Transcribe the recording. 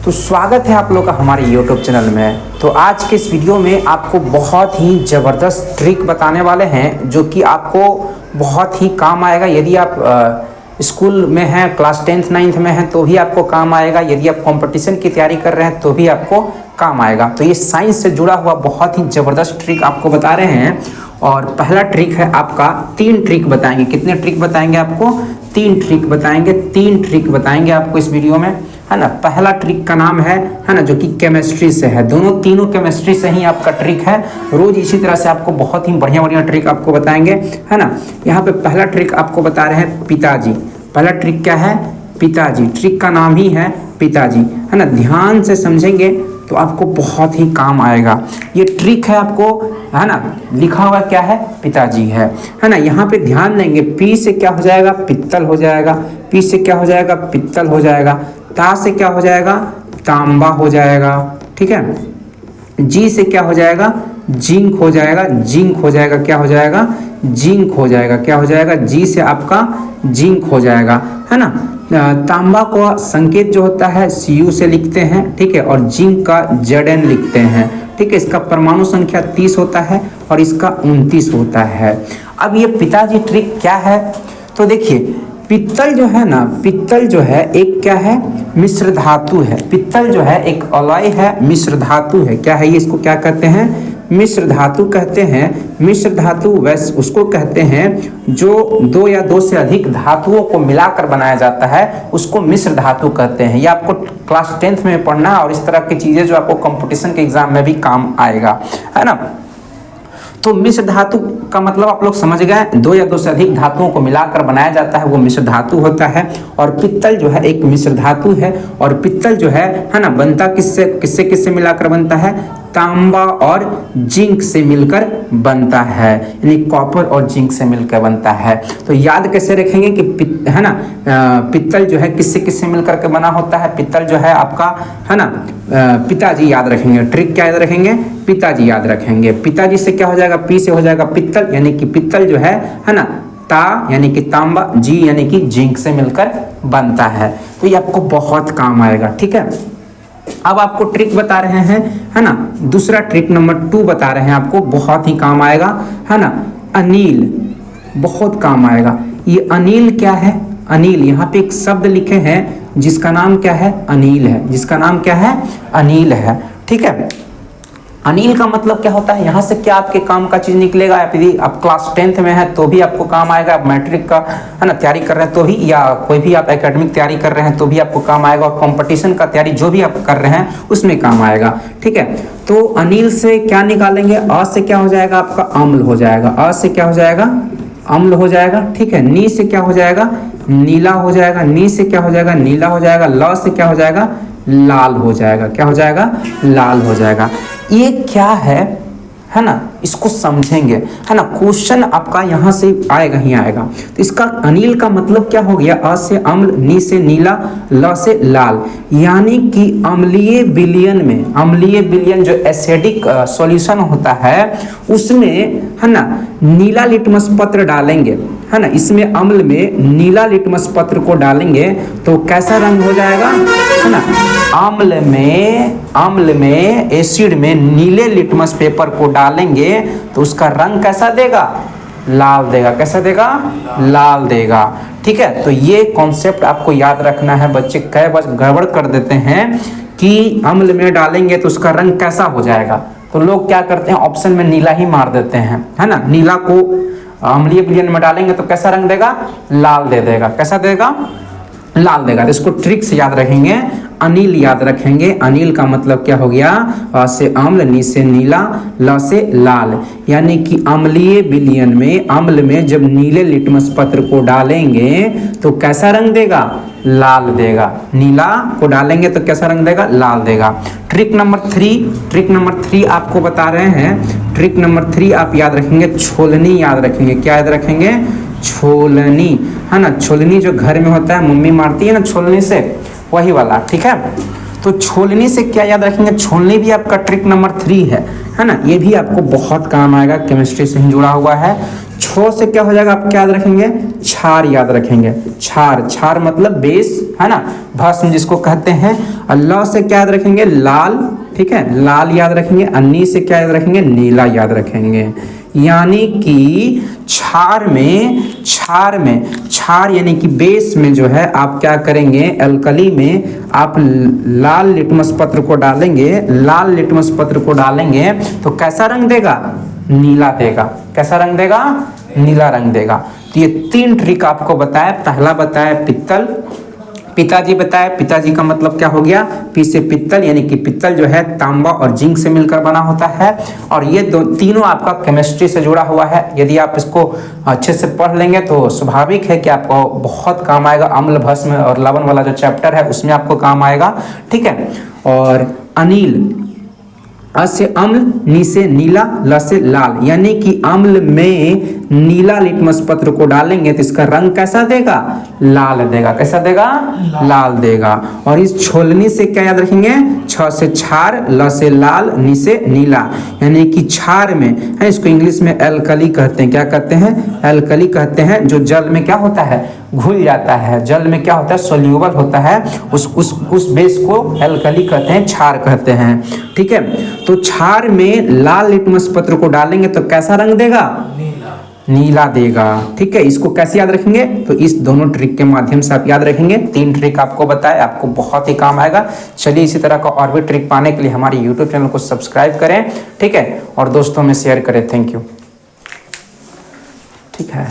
तो स्वागत है आप लोग का हमारे YouTube चैनल में। तो आज के इस वीडियो में आपको बहुत ही ज़बरदस्त ट्रिक बताने वाले हैं जो कि आपको बहुत ही काम आएगा। यदि आप स्कूल में हैं, क्लास 10th 9th में हैं तो भी आपको काम आएगा। यदि आप कंपटीशन की तैयारी कर रहे हैं तो भी आपको काम आएगा। तो ये साइंस से जुड़ा हुआ बहुत ही ज़बरदस्त ट्रिक आपको बता रहे हैं। और पहला ट्रिक है आपका, 3 ट्रिक बताएंगे। कितने ट्रिक बताएंगे आपको? 3 ट्रिक बताएंगे। 3 ट्रिक बताएंगे आपको इस वीडियो में, है ना। पहला ट्रिक का नाम है ना, जो कि केमिस्ट्री से है। तीनों केमिस्ट्री से ही आपका ट्रिक है। रोज इसी तरह से आपको बहुत ही बढ़िया ट्रिक आपको बताएंगे, है ना। यहाँ पे पहला ट्रिक आपको बता रहे हैं पिताजी। पहला ट्रिक क्या है? पिताजी। ट्रिक का नाम ही है पिताजी, है ना। ध्यान से समझेंगे तो आपको बहुत ही काम आएगा। ये ट्रिक है आपको, है ना। लिखा हुआ क्या है? पिताजी है ना। यहाँ पे ध्यान देंगे। पी से क्या हो जाएगा? पित्तल हो जाएगा। पी से क्या हो जाएगा? पित्तल हो जाएगा। ता से क्या हो जाएगा? तांबा हो जाएगा, ठीक है। जी से क्या हो जाएगा? जिंक हो जाएगा। जिंक हो जाएगा। क्या हो जाएगा? जिंक हो जाएगा। क्या हो जाएगा? जी से आपका जिंक हो जाएगा, है ना। तांबा का संकेत जो होता है Cu से लिखते हैं, ठीक है। और जिंक का Zn लिखते हैं, ठीक है। इसका परमाणु संख्या 30 होता है और इसका 29 होता है। अब ये पिताजी ट्रिक क्या है? तो देखिए, पित्तल जो है ना, पित्तल जो है एक क्या है? मिश्र धातु है। पित्तल जो है एक अलॉय है, मिश्र धातु है। क्या है ये? इसको क्या कहते हैं? मिश्र धातु कहते हैं। मिश्र धातु वैसे उसको कहते हैं जो 2 या 2 से अधिक धातुओं को मिलाकर बनाया जाता है, उसको मिश्र धातु कहते हैं। ये आपको क्लास 10th में पढ़ना है और इस तरह की चीज़ें जो आपको कंपटीशन के एग्जाम में भी काम आएगा, है ना। तो मिश्र धातु का मतलब आप लोग समझ गए। 2 या 2 से अधिक धातुओं को मिलाकर बनाया जाता है, वो मिश्र धातु होता है। और पित्तल जो है एक मिश्र धातु है। और पित्तल जो है ना, बनता किससे मिलाकर बनता है? तांबा और जिंक से मिलकर बनता है, यानी कॉपर और जिंक से मिलकर बनता है। तो याद कैसे रखेंगे कि है ना, पित्तल जो है किससे मिलकर के बना होता है? पित्तल जो है आपका, है ना, पिताजी याद रखेंगे। ट्रिक क्या याद रखेंगे? पिताजी याद रखेंगे। पिताजी से क्या हो जाएगा? पी से हो जाएगा पित्तल, यानी कि पित्तल जो है ना, ता यानी कि तांबा, जी यानी कि जिंक से मिलकर बनता है। तो ये आपको बहुत काम आएगा, ठीक है। अब आपको ट्रिक बता रहे हैं, है ना। दूसरा ट्रिक नंबर 2 बता रहे हैं आपको, बहुत ही काम आएगा, है ना। अनिल, बहुत काम आएगा। ये अनिल क्या है? अनिल, यहाँ पे एक शब्द लिखे हैं जिसका नाम क्या है? अनिल है। जिसका नाम क्या है? अनिल है, ठीक है। अनिल का मतलब क्या होता है? यहाँ से क्या आपके काम का चीज निकलेगा? यदि आप क्लास 10th में है तो भी आपको काम आएगा। आप मैट्रिक का, है ना, तैयारी कर रहे हैं तो भी, या कोई भी आप एकेडमिक तैयारी कर रहे हैं तो भी आपको काम आएगा। और कंपटीशन का तैयारी जो भी आप कर रहे हैं उसमें काम आएगा, ठीक है। तो अनिल से क्या निकालेंगे? अ से क्या हो जाएगा? आपका अम्ल हो जाएगा। अ से क्या हो जाएगा? अम्ल हो जाएगा, ठीक है। नी से क्या हो जाएगा? नीला हो जाएगा। नी से क्या हो जाएगा? नीला हो जाएगा। ल से क्या हो जाएगा? लाल हो जाएगा। क्या हो जाएगा? लाल हो जाएगा। ये क्या है ना, इसको समझेंगे, है ना। क्वेश्चन आपका यहाँ से आएगा ही आएगा। तो इसका अनिल का मतलब क्या हो गया? अ से अम्ल, नी से नीला, ल से लाल, यानी कि अम्लीय विलयन में, अम्लीय विलयन जो एसिडिक सॉल्यूशन होता है उसमें, है ना, नीला लिटमस पत्र डालेंगे, है ना। इसमें अम्ल में नीला लिटमस पत्र को डालेंगे तो कैसा रंग हो जाएगा, है ना। अम्ल में एसिड में नीले लिटमस पेपर को डालेंगे तो उसका रंग कैसा देगा? लाल देगा। कैसा देगा? लाल देगा, ठीक है। तो ये कॉन्सेप्ट आपको याद रखना है। बच्चे कई बार गड़बड़ कर देते हैं कि अम्ल में डालेंगे तो उसका रंग कैसा हो जाएगा। तो लोग क्या करते हैं? ऑप्शन में नीला ही मार देते हैं, है ना। नीला को अम्लीय विलयन में डालेंगे तो कैसा रंग देगा? लाल दे देगा। कैसा देगा? लाल देगा। तो इसको ट्रिक से याद रखेंगे। अनिल याद रखेंगे। अनिल का मतलब क्या हो गया? अ से अम्ल, नी से नीला, ल से लाल, यानी कि अम्लीय विलयन में, अम्ल में जब नीले लिटमस पत्र को डालेंगे तो कैसा रंग देगा? लाल देगा। नीला को डालेंगे तो कैसा रंग देगा? लाल देगा। ट्रिक नंबर 3 आपको बता रहे हैं। ट्रिक नंबर 3 आप याद रखेंगे, छोलनी याद रखेंगे। क्या याद रखेंगे? छोलनी, है ना। छोलनी जो घर में होता है, मम्मी मारती है ना छोलनी से, वही वाला, ठीक है। तो छोलनी से क्या याद रखेंगे? छोलनी भी आपका ट्रिक नंबर 3 है। है ना, ये भी आपको बहुत काम आएगा, केमिस्ट्री से ही जुड़ा हुआ है। छो से क्या हो जाएगा, आप क्या याद रखेंगे, क्षार याद रखेंगे। क्षार, क्षार मतलब बेस, है ना, भस्म जिसको कहते हैं। ल से क्या याद रखेंगे, लाल, ठीक है, लाल याद रखेंगे। अन्नी से क्या याद रखेंगे, नीला याद रखेंगे। यानी कि क्षार में क्षार यानी कि बेस में जो है आप क्या करेंगे, एल्कली में आप लाल लिटमस पत्र को डालेंगे। लाल लिटमस पत्र को डालेंगे तो कैसा रंग देगा, नीला देगा। कैसा रंग देगा, नीला रंग देगा। तो ये 3 ट्रिक आपको बताया। पहला बताया पित्तल, पिताजी बताया। पिताजी का मतलब क्या हो गया, पी से पित्तल, यानी कि पित्तल जो है तांबा और जिंक से मिलकर बना होता है। और ये तीनों आपका केमिस्ट्री से जुड़ा हुआ है। यदि आप इसको अच्छे से पढ़ लेंगे तो स्वाभाविक है कि आपको बहुत काम आएगा। अम्ल, भस्म और लवण वाला जो चैप्टर है उसमें आपको काम आएगा, ठीक है। और अनिल, अ से अम्ल, नी से नीला, ल से लाल, यानी कि अम्ल में नीला लिटमस पत्र को डालेंगे तो इसका रंग कैसा देगा, लाल देगा। कैसा देगा, लाल देगा। और इस छोलनी से क्या याद रखेंगे, छ से क्षार, ल से लाल, नी से नीला, यानी कि क्षार में है, इसको इंग्लिश में एल्कली कहते हैं। क्या कहते हैं, एल्कली कहते हैं। जो जल में क्या होता है, घुल जाता है। जल में क्या होता है, सोल्यूबल होता है। उस बेस को एल्कली कहते हैं, क्षार कहते हैं, ठीक है। तो क्षार में लाल लिटमस पत्र को डालेंगे तो कैसा रंग देगा, नीला देगा, ठीक है। इसको कैसे याद रखेंगे, तो इस दोनों ट्रिक के माध्यम से आप याद रखेंगे। 3 ट्रिक आपको बताए, आपको बहुत ही काम आएगा। चलिए इसी तरह का और भी ट्रिक पाने के लिए हमारे YouTube चैनल को सब्सक्राइब करें, ठीक है, और दोस्तों में शेयर करें। थैंक यू, ठीक है।